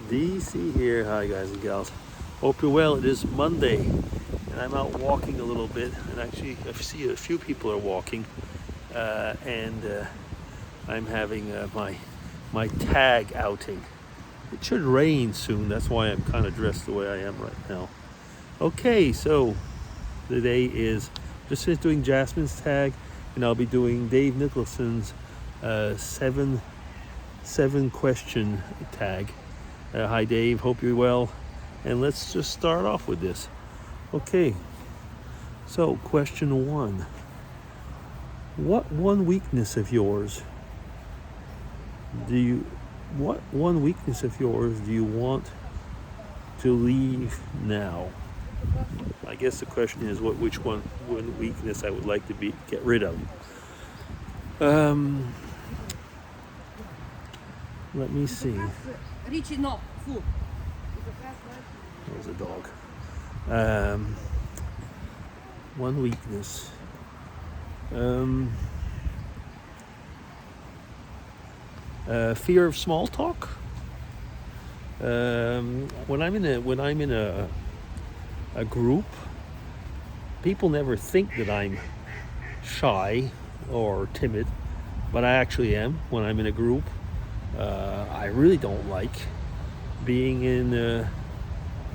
DC here. Hi guys and gals. Hope you're well. It is Monday and I'm out walking a little bit, and actually I see a few people are walking and I'm having my tag outing. It should rain soon, that's why I'm kind of dressed the way I am right now. Okay, so today is just finished doing Jasmine's tag, and I'll be doing Dave Nicholson's seven question tag. Hi Dave, hope you're well, and let's just start off with this. Okay, so question 1. What one weakness of yours do you want to leave now? I guess the question is which one weakness I would like to get rid of. Let me see. There's a dog. One weakness. Fear of small talk. When I'm in a group, people never think that I'm shy or timid, but I actually am when I'm in a group. I really don't like being in,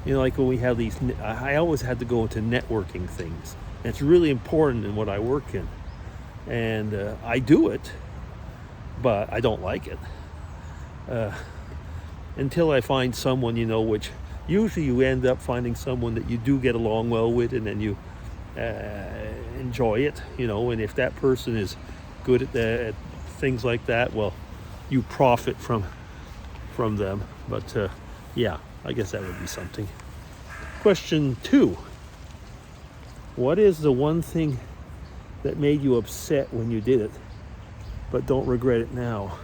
like when we have these, I always had to go into networking things. And it's really important in what I work in. And I do it, but I don't like it. Until I find someone, which usually you end up finding someone that you do get along well with, and then you enjoy it, and if that person is good at things like that, well, you profit from them. But yeah, I guess that would be something. Question 2. What is the one thing that made you upset when you did it, but don't regret it now?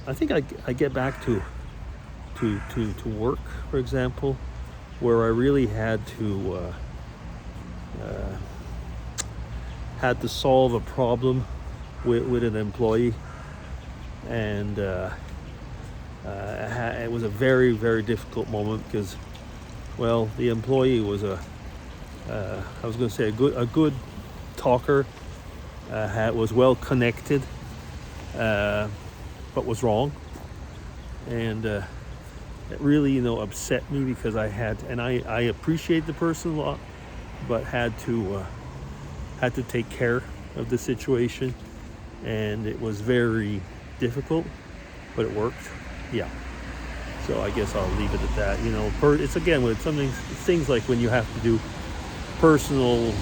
I think I get back to work, for example, where I really had to solve a problem with an employee, and it was a very, very difficult moment because, well, the employee was a good talker, was well connected, but was wrong, and it really upset me because I appreciate the person a lot, but had to take care of the situation, and it was very difficult, but it worked. Yeah, so I guess I'll leave it at that. It's again with things like when you have to do personal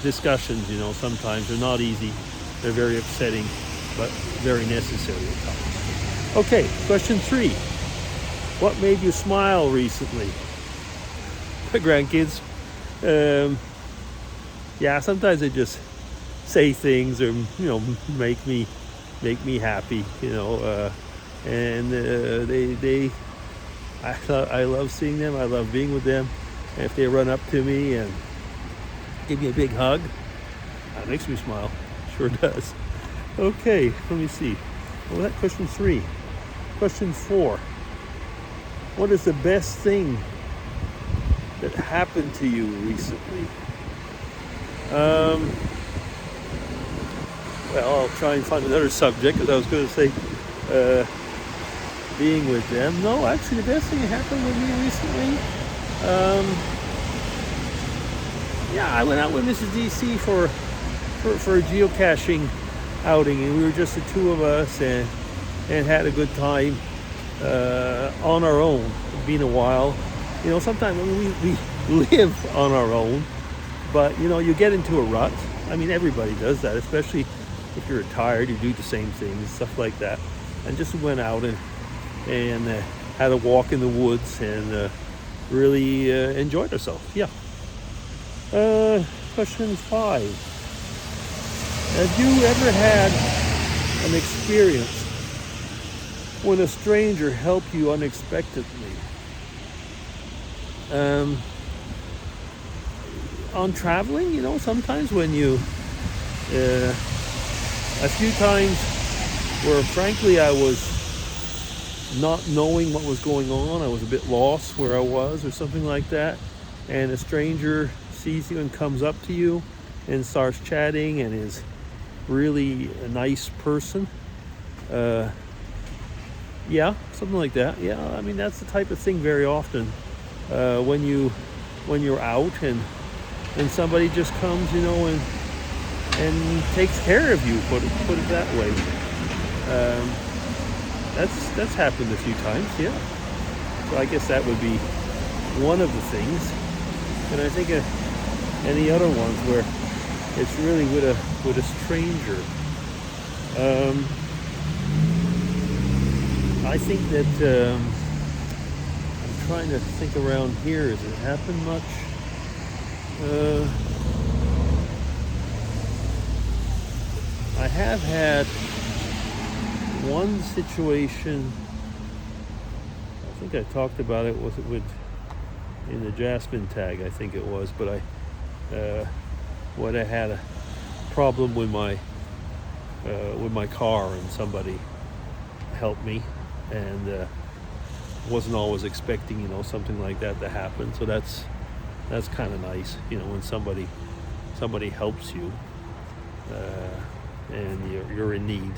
discussions, sometimes they're not easy, they're very upsetting, but very necessary at times. Okay, question 3. What made you smile recently? My grandkids. Yeah, sometimes they just say things or make me happy, and I love seeing them. I love being with them. And if they run up to me and give me a big hug, that makes me smile. Sure does. Okay, let me see. Well, that's question 3. Question 4. What is the best thing that happened to you recently? Well, I'll try and find another subject, because I was going to say being with them. No, actually, the best thing that happened with me recently, I went out with Mrs. DC for a geocaching outing, and we were just the two of us, and had a good time on our own. It's been a while. Sometimes we live on our own, but you get into a rut. I mean, everybody does that, especially if you're retired. You do the same things, stuff like that. And just went out and had a walk in the woods, and really enjoyed ourselves. Yeah. Question 5. Have you ever had an experience when a stranger helped you unexpectedly? On traveling, sometimes when you, a few times where frankly I was not knowing what was going on. I was a bit lost where I was or something like that. And a stranger sees you and comes up to you and starts chatting and is really a nice person. Yeah, something like that. Yeah, I mean that's the type of thing very often when you're out and somebody just comes, and takes care of you. Put it that way. That's happened a few times. Yeah. So I guess that would be one of the things. And I think any other ones where it's really with a stranger. I think that I'm trying to think around here. Has it happened much? I have had one situation. I think I talked about it. Was it in the Jasmine tag? I think it was. But when I had a problem with my car and somebody helped me, and wasn't always expecting something like that to happen. So that's kind of nice, when somebody helps you and you're in need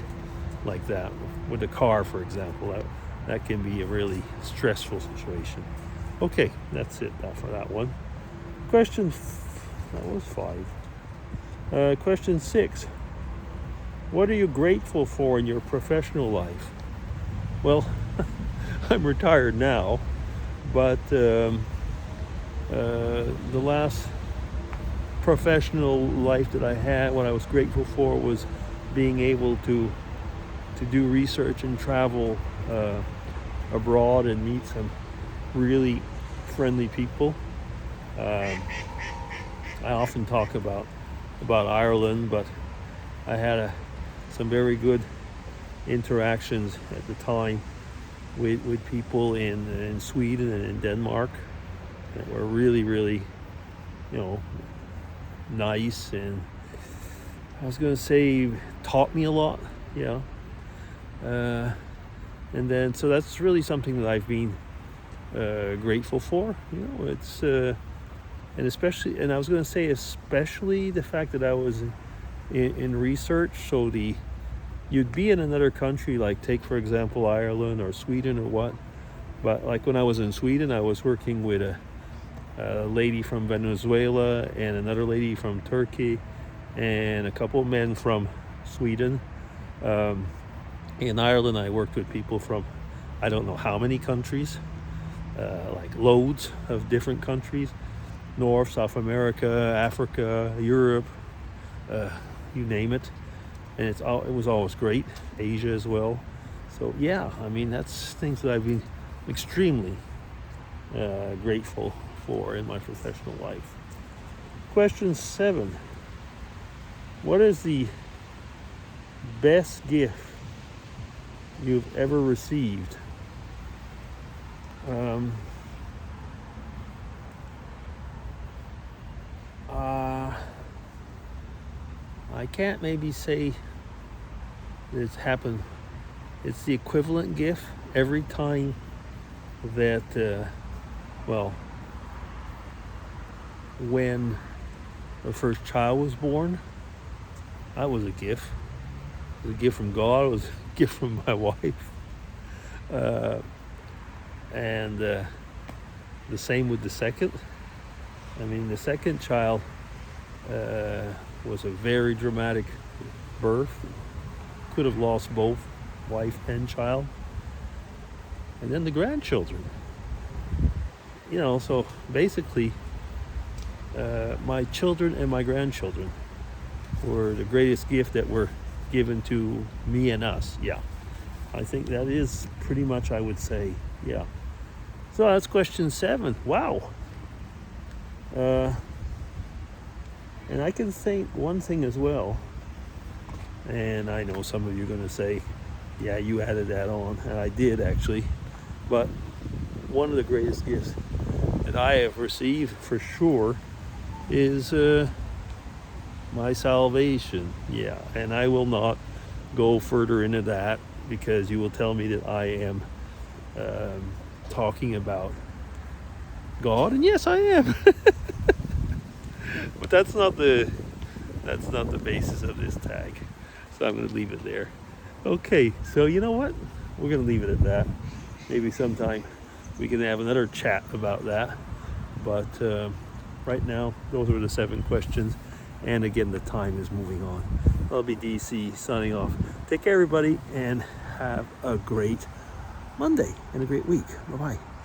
like that. With a car, for example, that can be a really stressful situation. Okay, that's it for that one. That was 5. Question 6. What are you grateful for in your professional life? Well, I'm retired now, but the last professional life that I had, what I was grateful for was being able to do research and travel abroad and meet some really friendly people. I often talk about Ireland, but I had some very good interactions at the time with people in Sweden and in Denmark that were really, really, nice, and I was going to say taught me a lot. And then so that's really something that I've been grateful for. It's and especially, and I was going to say especially the fact that I was in research. So you'd be in another country, like take for example Ireland or Sweden or what. But like when I was in Sweden, I was working with a lady from Venezuela and another lady from Turkey and a couple of men from Sweden. In Ireland, I worked with people from I don't know how many countries, like loads of different countries, North, South America, Africa, Europe, you name it. And it was always great. Asia as well. So yeah, I mean that's things that I've been extremely grateful for in my professional life. Question 7. What is the best gift you've ever received? I can't maybe say that it's happened. It's the equivalent gift every time that, when the first child was born, that was a gift. It was a gift from God. It was a gift from my wife. And the same with the second. I mean, the second child was a very dramatic birth. Could have lost both wife and child. And then the grandchildren. So basically, my children and my grandchildren were the greatest gift that were given to me and us. Yeah. I think that is pretty much, I would say, yeah. So that's question 7. Wow. And I can think one thing as well, and I know some of you are going to say, yeah, you added that on, and I did actually, but one of the greatest gifts that I have received for sure is my salvation. Yeah, and I will not go further into that, because you will tell me that I am talking about God, and yes, I am. But that's not the basis of this tag. So I'm going to leave it there. Okay, so you know what? We're going to leave it at that. Maybe sometime we can have another chat about that. But right now, those are the 7 questions. And again, the time is moving on. I'll be DC signing off. Take care, everybody, and have a great Monday and a great week. Bye-bye.